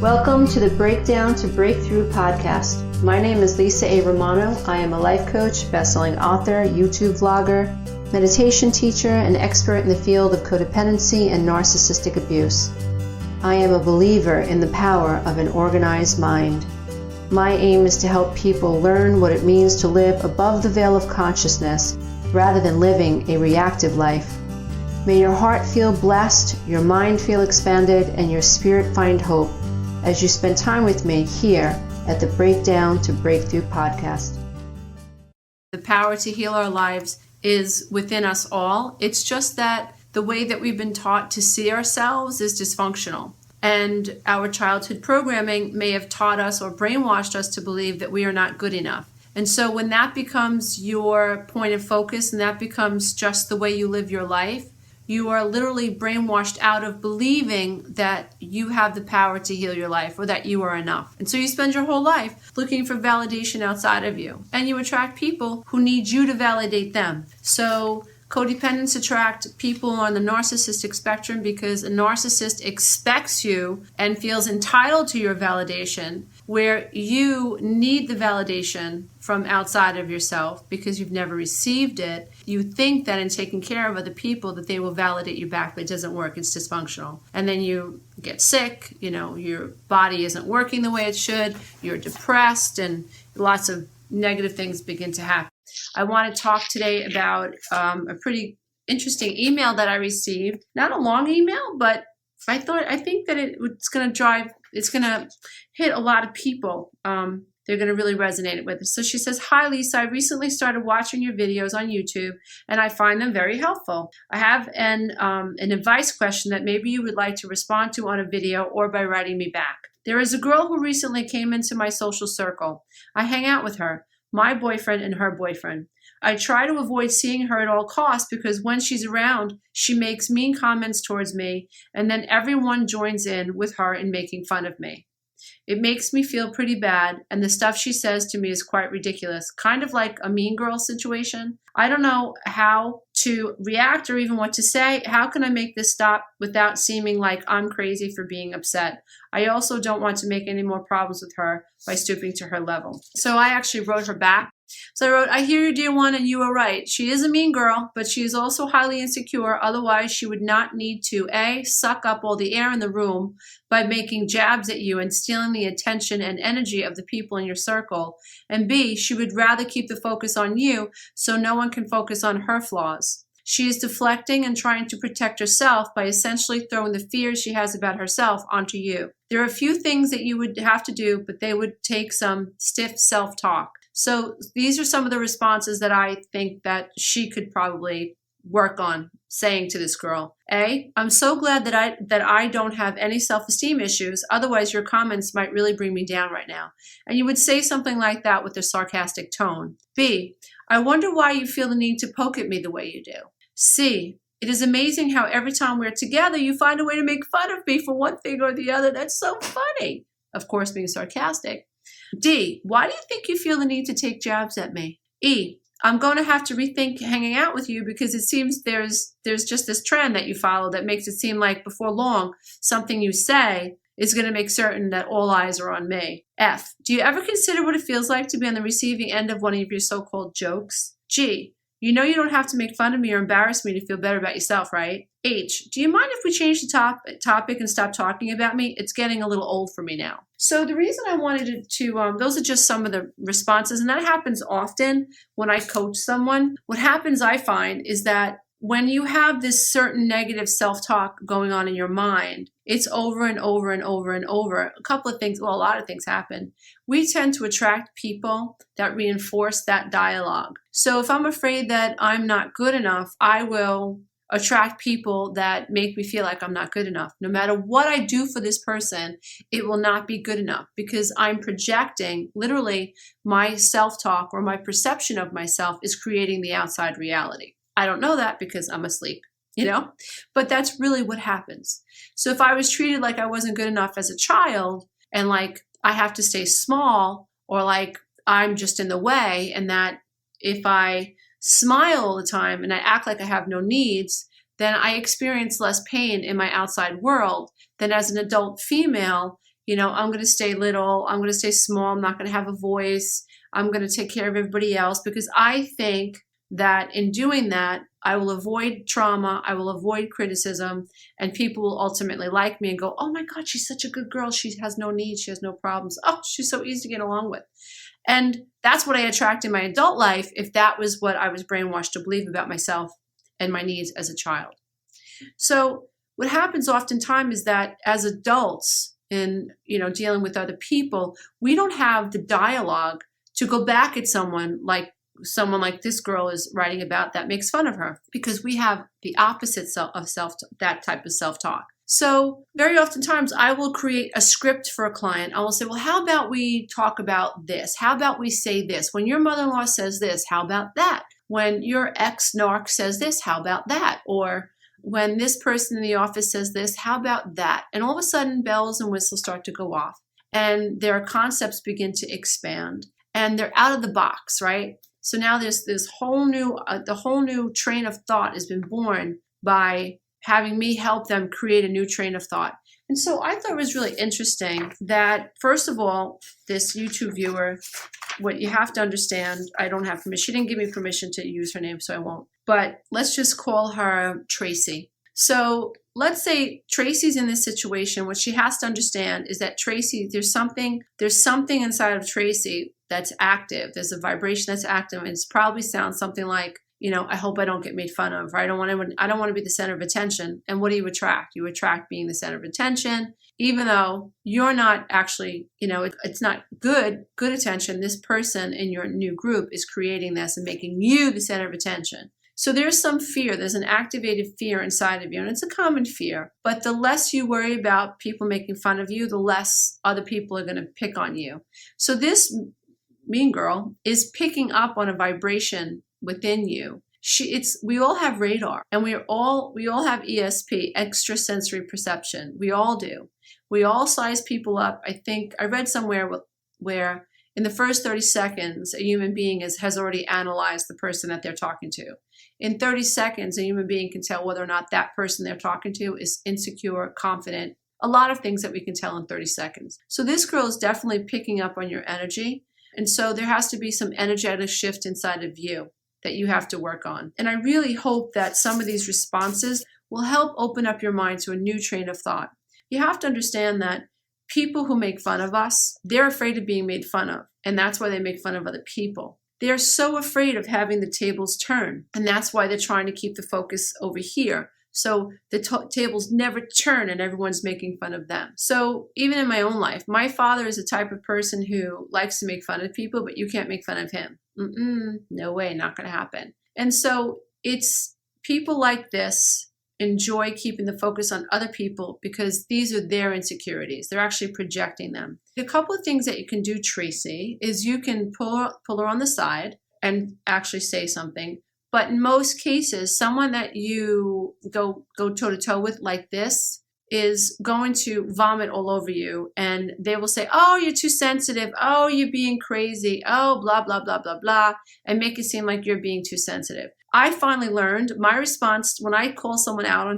Welcome to the Breakdown to Breakthrough podcast. My name is Lisa A. Romano. I am a life coach, best-selling author, YouTube vlogger, meditation teacher, and expert in the field of codependency and narcissistic abuse. I am a believer in the power of an organized mind. My aim is to help people learn what it means to live above the veil of consciousness rather than living a reactive life. May your heart feel blessed, your mind feel expanded, and your spirit find hope as you spend time with me here at the Breakdown to Breakthrough podcast. The power to heal our lives is within us all. It's just that the way that we've been taught to see ourselves is dysfunctional. And our childhood programming may have taught us or brainwashed us to believe that we are not good enough. And so when that becomes your point of focus and that becomes just the way you live your life, you are literally brainwashed out of believing that you have the power to heal your life or that you are enough. And so you spend your whole life looking for validation outside of you. And you attract people who need you to validate them. So codependents attract people on the narcissistic spectrum because a narcissist expects you and feels entitled to your validation, where you need the validation from outside of yourself because you've never received it. You think that in taking care of other people that they will validate you back, but it doesn't work. It's dysfunctional. And then you get sick, your body isn't working the way it should, you're depressed, and lots of negative things begin to happen. I want to talk today about a pretty interesting email that I received. Not a long email, but I think that it's going to hit a lot of people. They're going to really resonate with it. So she says, "Hi, Lisa. I recently started watching your videos on YouTube, and I find them very helpful. I have an advice question that maybe you would like to respond to on a video or by writing me back. There is a girl who recently came into my social circle. I hang out with her, my boyfriend and her boyfriend. I try to avoid seeing her at all costs because when she's around, she makes mean comments towards me, and then everyone joins in with her in making fun of me. It makes me feel pretty bad, and the stuff she says to me is quite ridiculous, kind of like a mean girl situation. I don't know how to react or even what to say. How can I make this stop without seeming like I'm crazy for being upset? I also don't want to make any more problems with her by stooping to her level." So I actually wrote her back. So I wrote, "I hear you, dear one, and you are right. She is a mean girl, but she is also highly insecure. Otherwise, she would not need to, A, suck up all the air in the room by making jabs at you and stealing the attention and energy of the people in your circle. And B, she would rather keep the focus on you so no one can focus on her flaws. She is deflecting and trying to protect herself by essentially throwing the fears she has about herself onto you. There are a few things that you would have to do, but they would take some stiff self-talk." So these are some of the responses that I think that she could probably work on saying to this girl. A, "I'm so glad that I don't have any self-esteem issues. Otherwise, your comments might really bring me down right now." And you would say something like that with a sarcastic tone. B, "I wonder why you feel the need to poke at me the way you do." C, "It is amazing how every time we're together, you find a way to make fun of me for one thing or the other. That's so funny." Of course, being sarcastic. D, "Why do you think you feel the need to take jabs at me?" E, "I'm going to have to rethink hanging out with you because it seems there's just this trend that you follow that makes it seem like before long, something you say is going to make certain that all eyes are on me." F, "Do you ever consider what it feels like to be on the receiving end of one of your so-called jokes?" G, "You know you don't have to make fun of me or embarrass me to feel better about yourself, right?" H, "Do you mind if we change the topic and stop talking about me? It's getting a little old for me now." So the reason I wanted to those are just some of the responses, and that happens often when I coach someone. What happens, I find, is that when you have this certain negative self-talk going on in your mind, it's over and over and over and over. A lot of things happen. We tend to attract people that reinforce that dialogue. So if I'm afraid that I'm not good enough, I will attract people that make me feel like I'm not good enough. No matter what I do for this person, it will not be good enough because I'm projecting, literally, my self-talk or my perception of myself is creating the outside reality. I don't know that because I'm asleep, but that's really what happens. So if I was treated like I wasn't good enough as a child and like I have to stay small or like I'm just in the way and that if I smile all the time and I act like I have no needs, then I experience less pain in my outside world than as an adult female I'm going to stay little. I'm going to stay small. I'm not going to have a voice. I'm going to take care of everybody else, because I think that in doing that, I will avoid trauma, I will avoid criticism, and people will ultimately like me and go, oh my God, she's such a good girl. She has no needs. She has no problems. Oh, she's so easy to get along with. And that's what I attract in my adult life, if that was what I was brainwashed to believe about myself and my needs as a child. So what happens oftentimes is that as adults in, dealing with other people, we don't have the dialogue to go back at someone like this girl is writing about that makes fun of her, because we have the opposite that type of self-talk. So very oftentimes I will create a script for a client. I will say, well, how about we talk about this? How about we say this? When your mother-in-law says this, how about that? When your ex-narc says this, how about that? Or when this person in the office says this, how about that? And all of a sudden bells and whistles start to go off, and their concepts begin to expand, and they're out of the box, right? So now there's this the whole new train of thought has been born by having me help them create a new train of thought. And so I thought it was really interesting that, first of all, this YouTube viewer, what you have to understand, I don't have permission. She didn't give me permission to use her name, so I won't. But let's just call her Tracy. So let's say Tracy's in this situation. What she has to understand is that Tracy, there's something inside of Tracy that's active. There's a vibration that's active, and it probably sounds something like, I hope I don't get made fun of, or I don't want to be the center of attention. And what do you attract? You attract being the center of attention, even though you're not actually, it's not good attention. This person in your new group is creating this and making you the center of attention. So there's some fear. There's an activated fear inside of you, and it's a common fear. But the less you worry about people making fun of you, the less other people are going to pick on you. So this mean girl is picking up on a vibration within you. We all have radar, and we all have ESP, extrasensory perception. We all do. We all size people up. I think I read somewhere where in the first 30 seconds, a human being has already analyzed the person that they're talking to. In 30 seconds, a human being can tell whether or not that person they're talking to is insecure, confident, a lot of things that we can tell in 30 seconds. So this girl is definitely picking up on your energy. And so there has to be some energetic shift inside of you that you have to work on. And I really hope that some of these responses will help open up your mind to a new train of thought. You have to understand that people who make fun of us, they're afraid of being made fun of. And that's why they make fun of other people. They're so afraid of having the tables turn. And that's why they're trying to keep the focus over here. So the tables never turn and everyone's making fun of them. So even in my own life, my father is the type of person who likes to make fun of people, but you can't make fun of him. No way, not going to happen. And so it's people like this enjoy keeping the focus on other people because these are their insecurities. They're actually projecting them. A couple of things that you can do, Tracy, is you can pull her on the side and actually say something. But in most cases, someone that you go toe-to-toe with like this is going to vomit all over you. And they will say, oh, you're too sensitive. Oh, you're being crazy. Oh, blah, blah, blah, blah, blah. And make it seem like you're being too sensitive. I finally learned my response when I call someone out on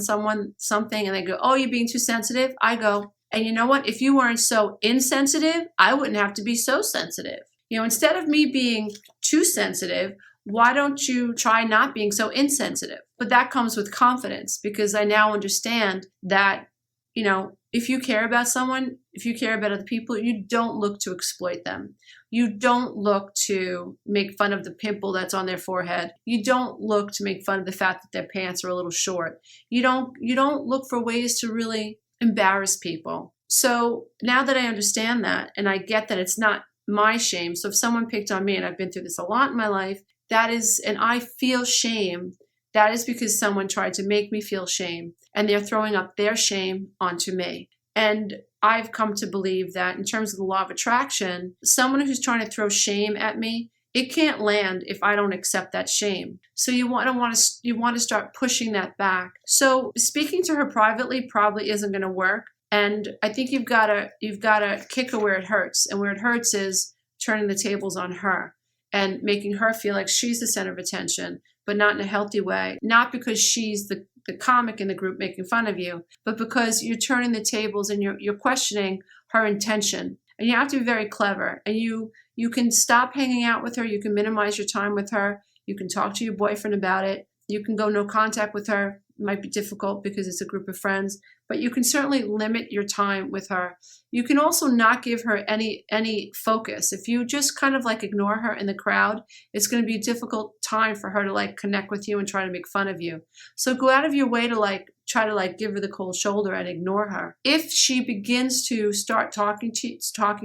something and they go, oh, you're being too sensitive. I go, and you know what? If you weren't so insensitive, I wouldn't have to be so sensitive. Instead of me being too sensitive, why don't you try not being so insensitive? But that comes with confidence because I now understand that, if you care about someone, if you care about other people, you don't look to exploit them. You don't look to make fun of the pimple that's on their forehead. You don't look to make fun of the fact that their pants are a little short. You don't look for ways to really embarrass people. So now that I understand that and I get that it's not my shame. So if someone picked on me, and I've been through this a lot in my life, and I feel shame, that is because someone tried to make me feel shame and they're throwing up their shame onto me. And I've come to believe that in terms of the law of attraction, someone who's trying to throw shame at me, it can't land if I don't accept that shame. So you want to start pushing that back. So speaking to her privately probably isn't going to work. And I think you've got to kick her where it hurts. And where it hurts is turning the tables on her and making her feel like she's the center of attention, but not in a healthy way. Not because she's the comic in the group making fun of you, but because you're turning the tables and you're questioning her intention. And you have to be very clever. And you can stop hanging out with her. You can minimize your time with her. You can talk to your boyfriend about it. You can go no contact with her. It might be difficult because it's a group of friends, but you can certainly limit your time with her. You can also not give her any focus. If you just kind of like ignore her in the crowd, it's going to be a difficult time for her to like connect with you and try to make fun of you. So go out of your way to like try to like give her the cold shoulder and ignore her. If she begins to start talking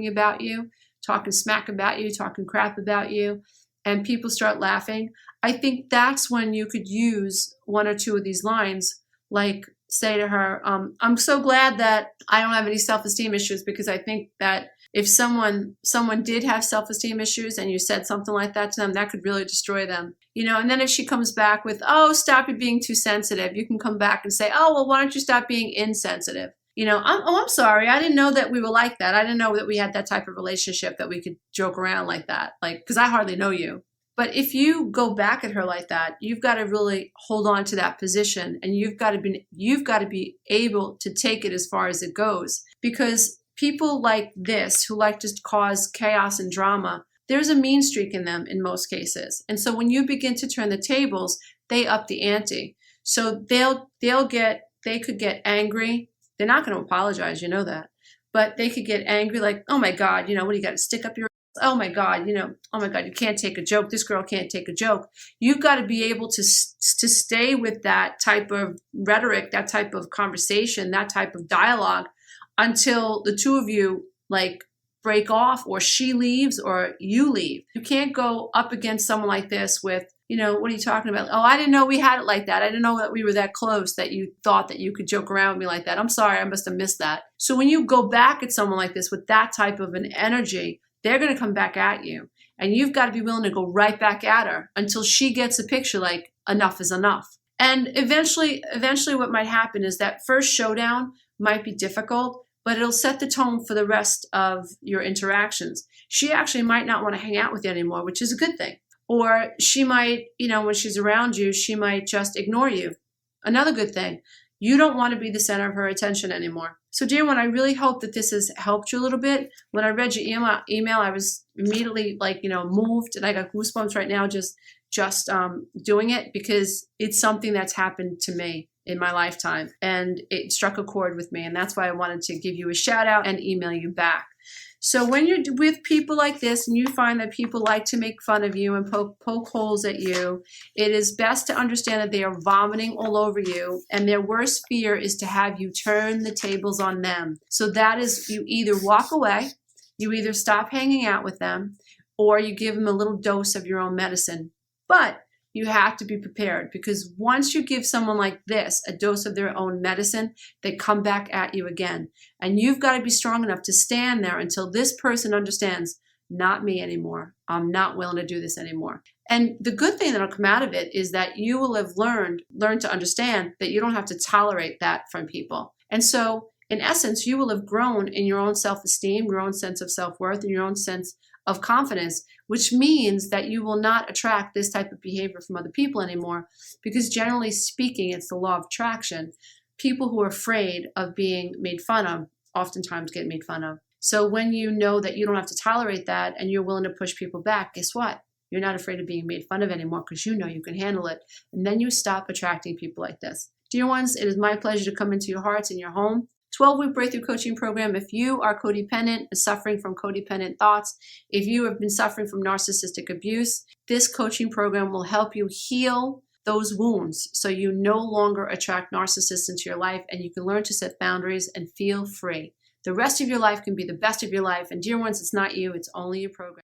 about you, talking smack about you, talking crap about you, and people start laughing, I think that's when you could use one or two of these lines, like say to her, I'm so glad that I don't have any self-esteem issues, because I think that if someone did have self-esteem issues and you said something like that to them, that could really destroy them. And then if she comes back with, oh, stop it being too sensitive, you can come back and say, oh, well, why don't you stop being insensitive? I'm sorry. I didn't know that we were like that. I didn't know that we had that type of relationship that we could joke around like that, because I hardly know you. But if you go back at her like that, you've got to really hold on to that position, and you've got to be able to take it as far as it goes. Because people like this, who like to cause chaos and drama, there's a mean streak in them in most cases. And so when you begin to turn the tables, they up the ante. So they could get angry. They're not going to apologize, that. But they could get angry, like, oh my God, what do you got to stick up your oh my God, oh my God, you can't take a joke. This girl can't take a joke. You've got to be able to stay with that type of rhetoric, that type of conversation, that type of dialogue until the two of you like break off, or she leaves or you leave. You can't go up against someone like this with, what are you talking about? Oh, I didn't know we had it like that. I didn't know that we were that close that you thought that you could joke around with me like that. I'm sorry, I must have missed that. So when you go back at someone like this with that type of an energy, they're going to come back at you. And you've got to be willing to go right back at her until she gets a picture like enough is enough. And eventually what might happen is that first showdown might be difficult, but it'll set the tone for the rest of your interactions. She actually might not want to hang out with you anymore, which is a good thing. Or she might, when she's around you, she might just ignore you. Another good thing. You don't want to be the center of her attention anymore. So dear one, I really hope that this has helped you a little bit. When I read your email, I was immediately moved, and I got goosebumps right now just doing it, because it's something that's happened to me in my lifetime, and it struck a chord with me. And that's why I wanted to give you a shout out and email you back. So when you're with people like this and you find that people like to make fun of you and poke holes at you, it is best to understand that they are vomiting all over you, and their worst fear is to have you turn the tables on them. So that is, you either walk away, you either stop hanging out with them, or you give them a little dose of your own medicine. But you have to be prepared, because once you give someone like this a dose of their own medicine, they come back at you again. And you've got to be strong enough to stand there until this person understands, not me anymore. I'm not willing to do this anymore. And the good thing that'll come out of it is that you will have learned to understand that you don't have to tolerate that from people. And so in essence, you will have grown in your own self-esteem, your own sense of self-worth, and your own sense of confidence, which means that you will not attract this type of behavior from other people anymore, because generally speaking, it's the law of attraction. People who are afraid of being made fun of oftentimes get made fun of. So when you know that you don't have to tolerate that and you're willing to push people back, guess what? You're not afraid of being made fun of anymore, because you know you can handle it. And then you stop attracting people like this. Dear ones, it is my pleasure to come into your hearts and your home. 12-week breakthrough coaching program. If you are codependent and suffering from codependent thoughts, if you have been suffering from narcissistic abuse, this coaching program will help you heal those wounds so you no longer attract narcissists into your life, and you can learn to set boundaries and feel free. The rest of your life can be the best of your life. And dear ones, it's not you, it's only your program.